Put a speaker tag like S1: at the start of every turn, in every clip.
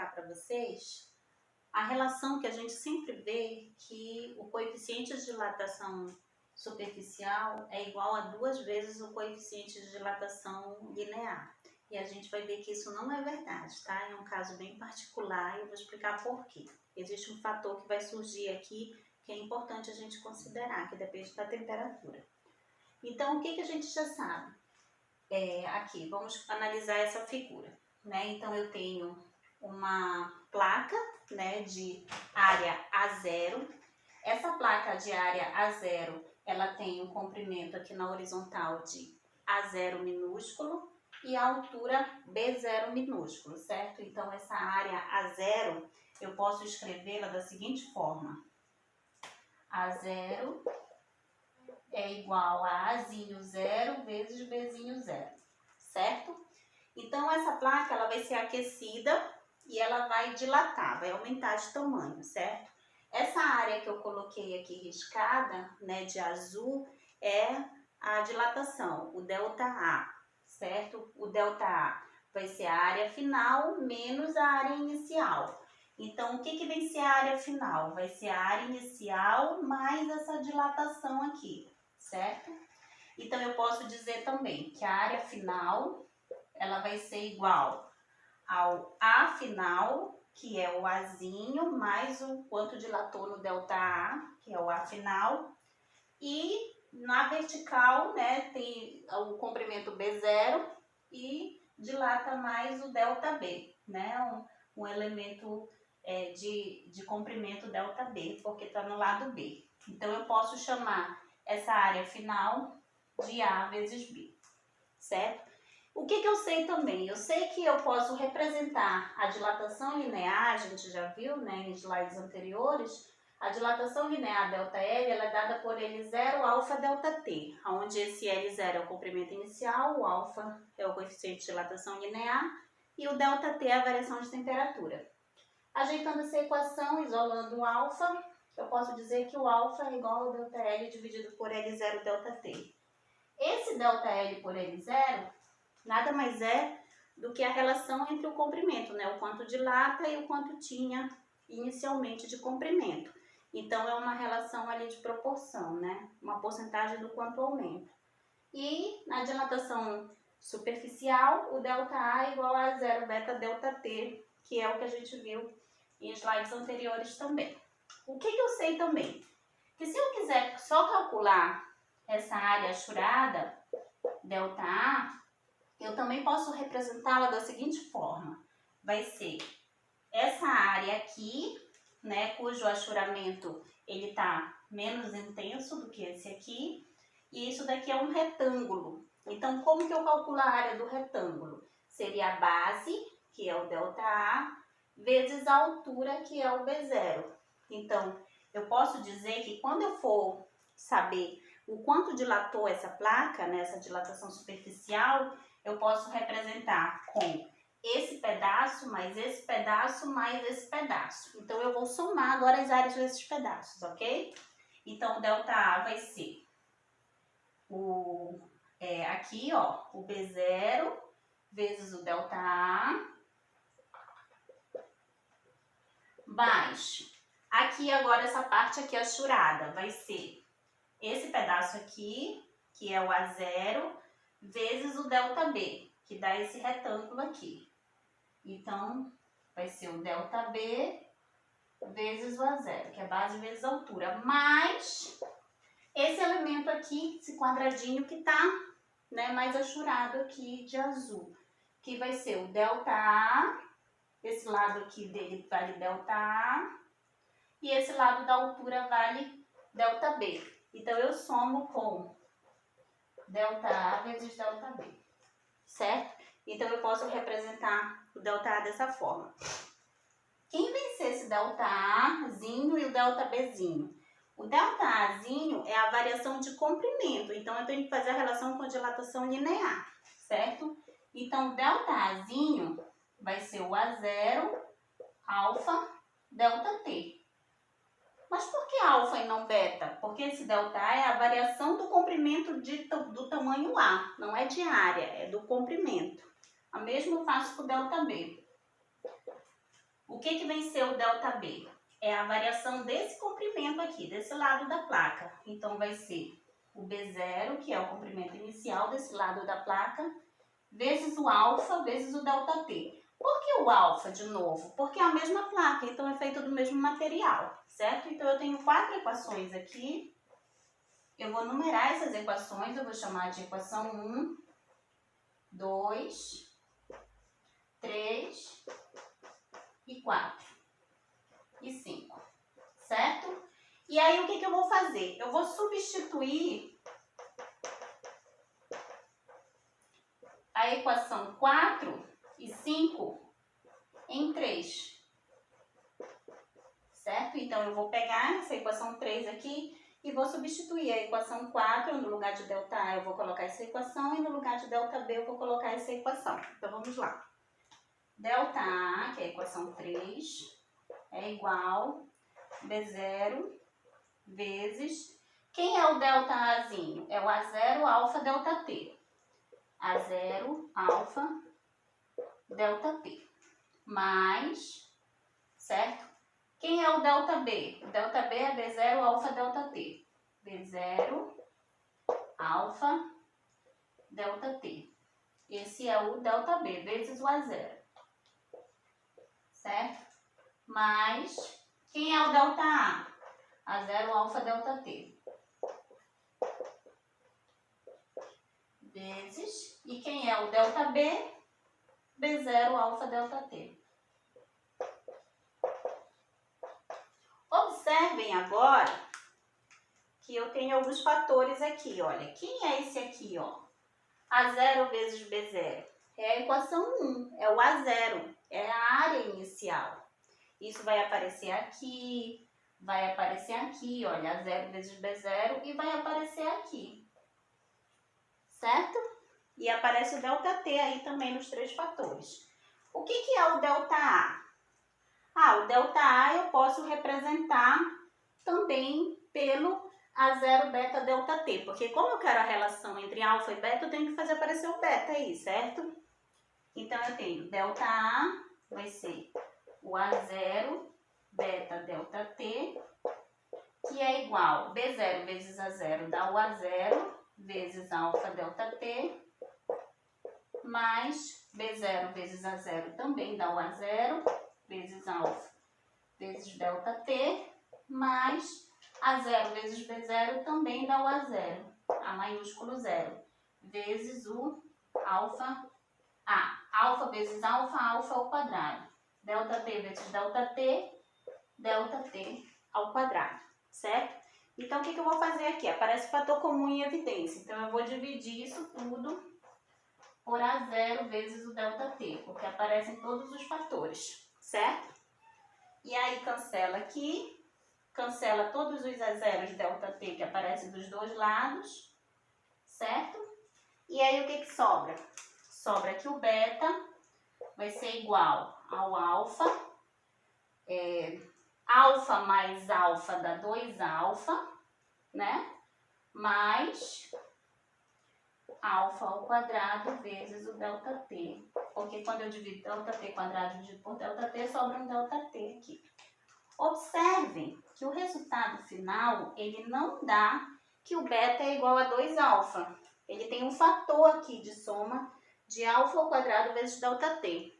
S1: explicar para vocês a relação que a gente sempre vê que o coeficiente de dilatação superficial é igual a 2 vezes o coeficiente de dilatação linear. E a gente vai ver que isso não é verdade, tá? É um caso bem particular e eu vou explicar por quê. Existe um fator que vai surgir aqui que é importante a gente considerar, que depende da temperatura. Então, o que a gente já sabe? Aqui, vamos analisar essa figura, né? Então, eu tenho uma placa, né, de área A0. Essa placa de área A0, ela tem um comprimento aqui na horizontal de A0 minúsculo e a altura B0 minúsculo, certo? Então, essa área A0, eu posso escrevê-la da seguinte forma. A0 é igual a Azinho 0 vezes Bzinho 0, certo? Então, essa placa ela vai ser aquecida e ela vai dilatar, vai aumentar de tamanho, certo? Essa área que eu coloquei aqui riscada, né, de azul, é a dilatação, o ΔA, certo? O ΔA vai ser a área final menos a área inicial. Então, o que vai ser a área final? Vai ser a área inicial mais essa dilatação aqui, certo? Então, eu posso dizer também que a área final ela vai ser igual ao A final, que é o Azinho, mais o quanto dilatou no ΔA, que é o A final. E na vertical, né, tem o comprimento B0 e dilata mais o ΔB, né, um elemento de comprimento ΔB, porque está no lado B. Então, eu posso chamar essa área final de A vezes B, certo? O que eu sei também? Eu sei que eu posso representar a dilatação linear, a gente já viu, né, em slides anteriores. A dilatação linear ΔL ela é dada por L0 alfa ΔT, onde esse L0 é o comprimento inicial, o alfa é o coeficiente de dilatação linear e o ΔT é a variação de temperatura. Ajeitando essa equação, isolando o alfa, eu posso dizer que o alfa é igual ao ΔL dividido por L0 ΔT. Esse ΔL por L0 nada mais é do que a relação entre o comprimento, né? O quanto dilata e o quanto tinha inicialmente de comprimento. Então, é uma relação ali de proporção, né? Uma porcentagem do quanto aumenta. E na dilatação superficial, o ΔA é igual a 0 beta ΔT, que é o que a gente viu em slides anteriores também. O que eu sei também? Que se eu quiser só calcular essa área achurada, ΔA, eu também posso representá-la da seguinte forma. Vai ser essa área aqui, né, cujo achuramento ele está menos intenso do que esse aqui, e isso daqui é um retângulo. Então, como que eu calculo a área do retângulo? Seria a base, que é o ΔA, vezes a altura, que é o B0. Então, eu posso dizer que quando eu for saber o quanto dilatou essa placa, né, essa dilatação superficial, eu posso representar com esse pedaço, mais esse pedaço, mais esse pedaço. Então, eu vou somar agora as áreas desses pedaços, ok? Então, o ΔA vai ser aqui, ó, o B0 vezes o ΔA, mais, aqui agora essa parte aqui achurada, vai ser esse pedaço aqui, que é o A0, vezes o ΔB, que dá esse retângulo aqui. Então, vai ser o ΔB vezes o A0, que é base vezes altura, mais esse elemento aqui, esse quadradinho que tá, né, mais achurado aqui de azul, que vai ser o ΔA, esse lado aqui dele vale ΔA, e esse lado da altura vale ΔB. Então, eu somo com ΔA vezes ΔB, certo? Então, eu posso representar o ΔA dessa forma. Quem vai ser esse ΔAzinho e o ΔBzinho? O ΔAzinho é a variação de comprimento, então eu tenho que fazer a relação com a dilatação linear, certo? Então, o ΔAzinho vai ser o A0 alfa ΔT. Mas por que alfa e não beta? Porque esse ΔA é a variação do comprimento do tamanho A, não é de área, é do comprimento. A mesma eu faço com o ΔB. O que vem ser o ΔB? É a variação desse comprimento aqui, desse lado da placa. Então, vai ser o B0, que é o comprimento inicial desse lado da placa, vezes o alfa, vezes o ΔT. Por que o alfa, de novo? Porque é a mesma placa, então é feito do mesmo material, certo? Então, eu tenho 4 equações aqui. Eu vou numerar essas equações, eu vou chamar de equação 1, 2, 3 e 4 e 5, certo? E aí, o que eu vou fazer? Eu vou substituir a equação 4 e 5 em 3, certo? Então, eu vou pegar essa equação 3 aqui e vou substituir a equação 4, no lugar de ΔA eu vou colocar essa equação e no lugar de ΔB eu vou colocar essa equação. Então, vamos lá. ΔA, que é a equação 3, é igual B0 vezes... Quem é o ΔAzinho? É o A0 alfa ΔT. A0 alfa ΔT. Mais, certo? Quem é o ΔB? O ΔB é B0 alfa ΔT. B0 alfa ΔT. Esse é o ΔB, vezes o A0. Certo? Mais, quem é o ΔA? A0 alfa ΔT. Vezes, e quem é o ΔB? B0 alfa ΔT. Observem agora que eu tenho alguns fatores aqui, olha. Quem é esse aqui, ó? A0 vezes B0. É a equação 1, é o A0, é a área inicial. Isso vai aparecer aqui, olha, A0 vezes B0 e vai aparecer aqui, certo? E aparece o ΔT aí também nos 3 fatores. O que é o ΔA? O ΔA eu posso representar também pelo A0 beta ΔT, porque como eu quero a relação entre alfa e beta, eu tenho que fazer aparecer o beta aí, certo? Então, eu tenho ΔA vai ser o A0 beta ΔT, que é igual B0 vezes A0 dá o A0 vezes alfa ΔT, mais B0 vezes A0 também dá o A0 vezes alfa vezes ΔT, mais A0 vezes B0 também dá o A0, A maiúsculo 0, vezes o alfa A. Alfa vezes alfa, alfa ao quadrado. ΔT vezes ΔT ao quadrado, certo? Então, o que eu vou fazer aqui? Aparece fator comum em evidência. Então, eu vou dividir isso tudo por A0 vezes o ΔT, porque aparecem todos os fatores, certo? E aí, cancela aqui, cancela todos os A0 ΔT que aparecem dos dois lados, certo? E aí, o que sobra? Sobra que o beta vai ser igual ao alfa, alfa mais alfa dá 2 alfa, né? Mais alfa ao quadrado vezes o ΔT. Porque quando eu divido ΔT quadrado dividido por ΔT, sobra um ΔT aqui. Observem que o resultado final, ele não dá que o beta é igual a 2 alfa. Ele tem um fator aqui de soma de alfa ao quadrado vezes ΔT.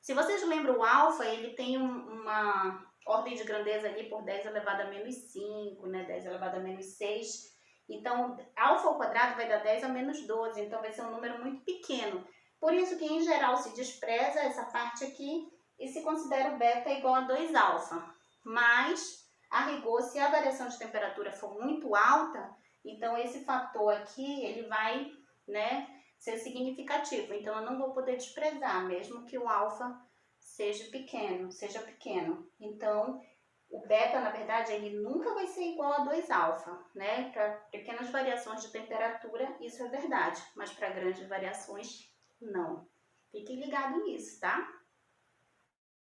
S1: Se vocês lembram, o alfa, ele tem uma ordem de grandeza ali por 10 elevado a menos 5, né? 10 elevado a menos 6. Então, alfa ao quadrado vai dar 10 a menos 12, então vai ser um número muito pequeno. Por isso que, em geral, se despreza essa parte aqui e se considera o beta igual a 2 alfa. Mas, a rigor, se a variação de temperatura for muito alta, então esse fator aqui, ele vai, né, ser significativo. Então, eu não vou poder desprezar, mesmo que o alfa seja pequeno. Então, o beta, na verdade, ele nunca vai ser igual a 2 alfa, né? Para pequenas variações de temperatura, isso é verdade, mas para grandes variações, não. Fiquem ligados nisso, tá?